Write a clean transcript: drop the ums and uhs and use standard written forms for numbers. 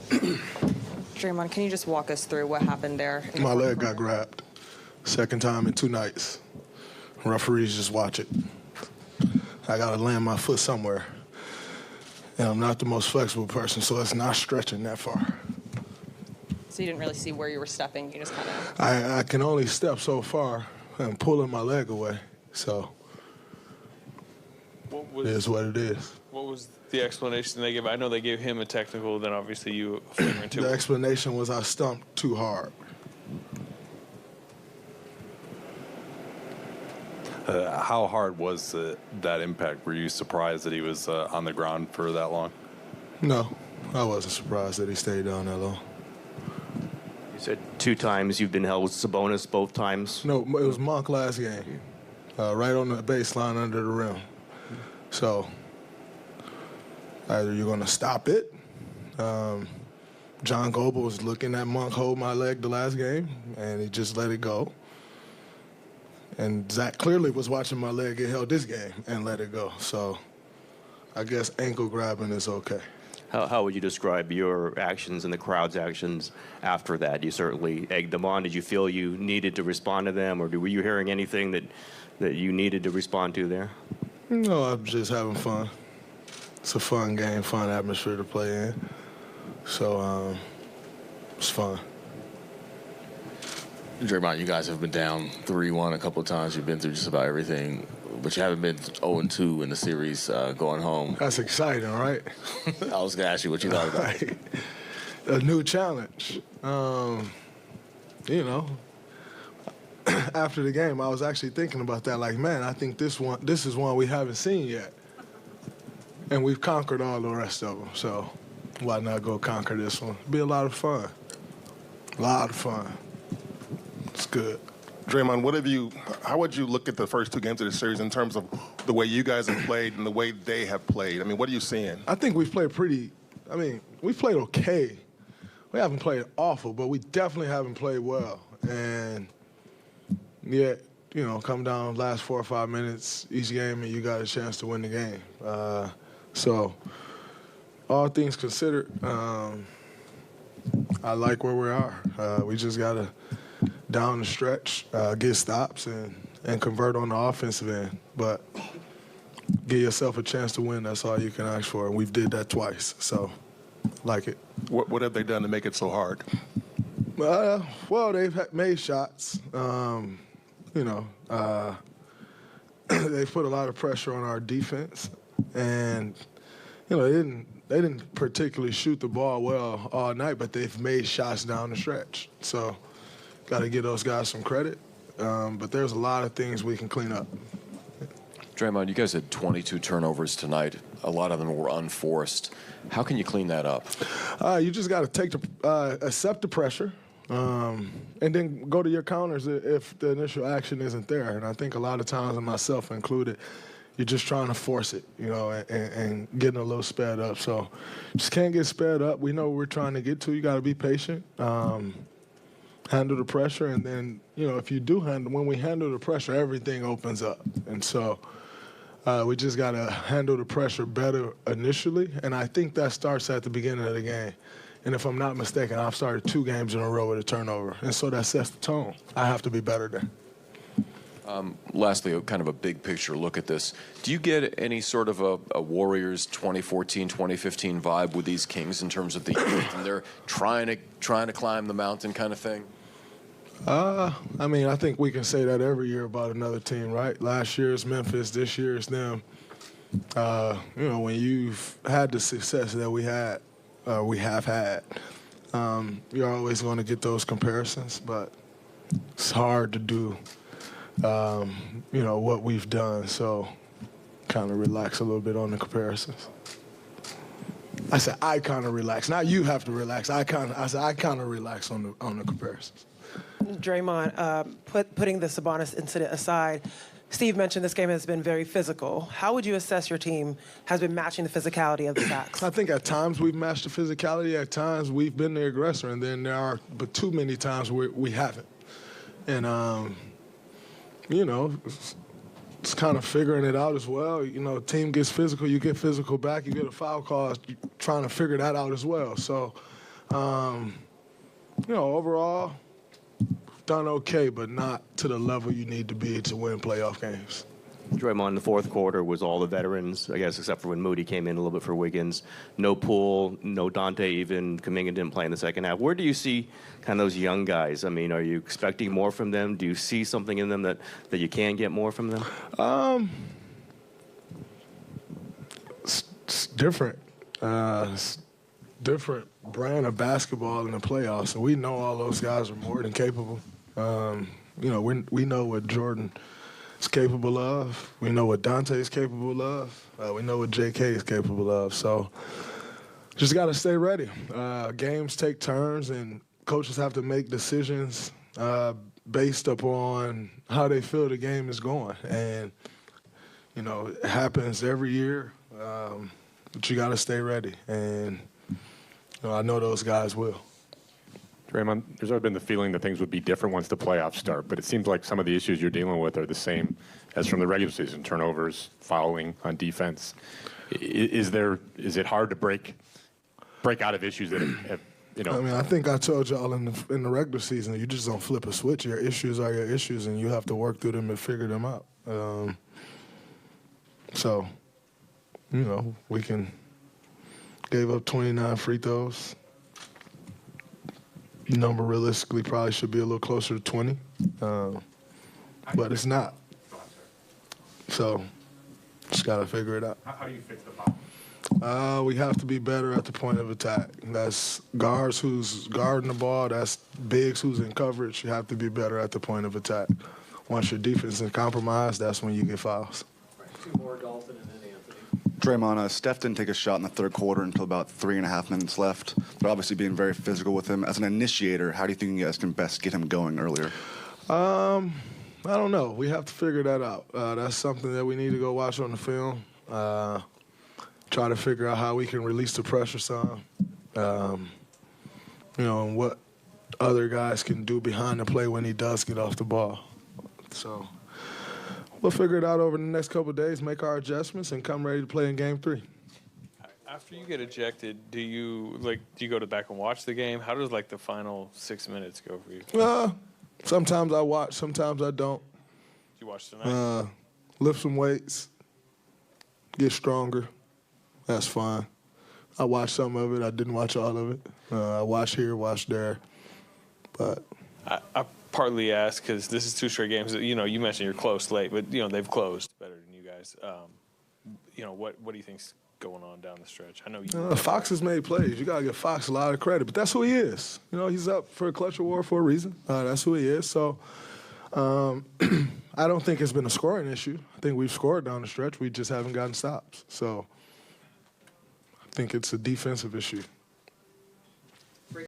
Draymond, can you just walk us through what happened there? My leg got grabbed. Second time in 2 nights. Referees just watch it. I got to land my foot somewhere. And I'm not the most flexible person, so it's not stretching that far. So you didn't really see where you were stepping? You just kind of... I can only step so far. I'm pulling my leg away, so it is what it is. What was the explanation they gave? I know they gave him a technical, then obviously you a finger into The it. explanation was I stumped too hard. How hard was that impact? Were you surprised that he was on the ground for that long? No, I wasn't surprised that he stayed down that long. You said 2 times you've been held with Sabonis, both times? No, it was Monk last game, right on the baseline under the rim. So either you're going to stop it. John Goble was looking at Monk hold my leg the last game, and he just let it go. And Zach clearly was watching my leg get held this game and let it go. So I guess ankle grabbing is okay. How would you describe your actions and the crowd's actions after that? You certainly egged them on. Did you feel you needed to respond to them, or were you hearing anything that you needed to respond to there? No, I'm just having fun. It's a fun game, fun atmosphere to play in. So it's fun. Draymond, you guys have been down 3-1 a couple of times. You've been through just about everything, but you haven't been 0-2 in the series going home. That's exciting, right? I was going to ask you what you thought about it. A new challenge. You know, after the game, I was actually thinking about that. Like, man, I think this is one we haven't seen yet. And we've conquered all the rest of them. So why not go conquer this one? It'll be a lot of fun. A lot of fun. It's good. Draymond, how would you look at the first 2 games of the series in terms of the way you guys have played and the way they have played? I mean, what are you seeing? I think we've played we've played okay. We haven't played awful, but we definitely haven't played well. And yet, you know, come down last 4 or 5 minutes each game and you got a chance to win the game. So all things considered, I like where we are. We just got to down the stretch, get stops, and convert on the offensive end. But give yourself a chance to win. That's all you can ask for. And we've did that twice, so like it. What have they done to make it so hard? Well, they've made shots. You know, they've put a lot of pressure on our defense. And, you know, they didn't particularly shoot the ball well all night, but they've made shots down the stretch. So got to give those guys some credit. But there's a lot of things we can clean up. Draymond, you guys had 22 turnovers tonight. A lot of them were unforced. How can you clean that up? You just got to accept the pressure, and then go to your counters if the initial action isn't there. And I think a lot of times, and myself included, you're just trying to force it, you know, and getting a little sped up. So just can't get sped up. We know what we're trying to get to. You got to be patient. Handle the pressure, and then, you know, if you do when we handle the pressure, everything opens up. And so we just got to handle the pressure better initially, and I think that starts at the beginning of the game. And if I'm not mistaken, I've started 2 games in a row with a turnover, and so that sets the tone. I have to be better there. Lastly, kind of a big picture look at this. Do you get any sort of a Warriors 2014, 2015 vibe with these Kings in terms of the youth and they're trying to climb the mountain kind of thing? I mean, I think we can say that every year about another team, right? Last year is Memphis, this year is them. You know, when you've had the success that we have had, you're always going to get those comparisons, but it's hard to do, you know, what we've done. So kind of relax a little bit on the comparisons. I said I kind of relax. Not you have to relax. I kind of relax on the comparisons. Draymond, putting the Sabonis incident aside, Steve mentioned this game has been very physical. How would you assess your team has been matching the physicality of the Sacs? I think at times we've matched the physicality. At times we've been the aggressor, and then there are but too many times where we haven't. And, you know, it's kind of figuring it out as well. You know, team gets physical, you get physical back, you get a foul call, you're trying to figure that out as well. So Overall, done okay, but not to the level you need to be to win playoff games. Draymond, in the fourth quarter was all the veterans, I guess, except for when Moody came in a little bit for Wiggins. No Poole, no Dante even. Kuminga didn't play in the second half. Where do you see kind of those young guys? I mean, are you expecting more from them? Do you see something in them that you can get more from them? It's different. It's different brand of basketball in the playoffs, and we know all those guys are more than capable. We know what Jordan is capable of. We know what Dante is capable of. We know what JK is capable of. So just got to stay ready. Games take turns, and coaches have to make decisions based upon how they feel the game is going. And, it happens every year, but you got to stay ready. And, I know those guys will. Draymond, there's always been the feeling that things would be different once the playoffs start, but it seems like some of the issues you're dealing with are the same as from the regular season: turnovers, fouling on defense. Is it hard to break out of issues that have I think I told y'all in the regular season, you just don't flip a switch. Your issues are your issues, and you have to work through them and figure them out. We gave up 29 free throws. Number realistically probably should be a little closer to 20, but it's not. So just got to figure it out. How do you fix the problem? We have to be better at the point of attack. That's guards who's guarding the ball. That's bigs who's in coverage. You have to be better at the point of attack. Once your defense is compromised, that's when you get fouls. Two more, Dalton, and then Anthony. Draymond, Steph didn't take a shot in the third quarter until about 3.5 minutes left. But obviously being very physical with him. As an initiator, how do you think you guys can best get him going earlier? I don't know. We have to figure that out. That's something that we need to go watch on the film. Try to figure out how we can release the pressure some. And what other guys can do behind the play when he does get off the ball. So we'll figure it out over the next couple of days, make our adjustments, and come ready to play in Game 3. After you get ejected, do you go back and watch the game? How does the final 6 minutes go for you? Sometimes I watch, sometimes I don't. You watch tonight? Lift some weights, get stronger. That's fine. I watched some of it. I didn't watch all of it. I watched here, watched there. But I partly ask because this is 2 straight games. You mentioned you're close late, but they've closed better than you guys. What do you think's going on down the stretch? I know you. Fox has made plays. You gotta give Fox a lot of credit, but that's who he is. He's up for a clutch award for a reason. That's who he is. So I don't think it's been a scoring issue. I think we've scored down the stretch. We just haven't gotten stops. So I think it's a defensive issue.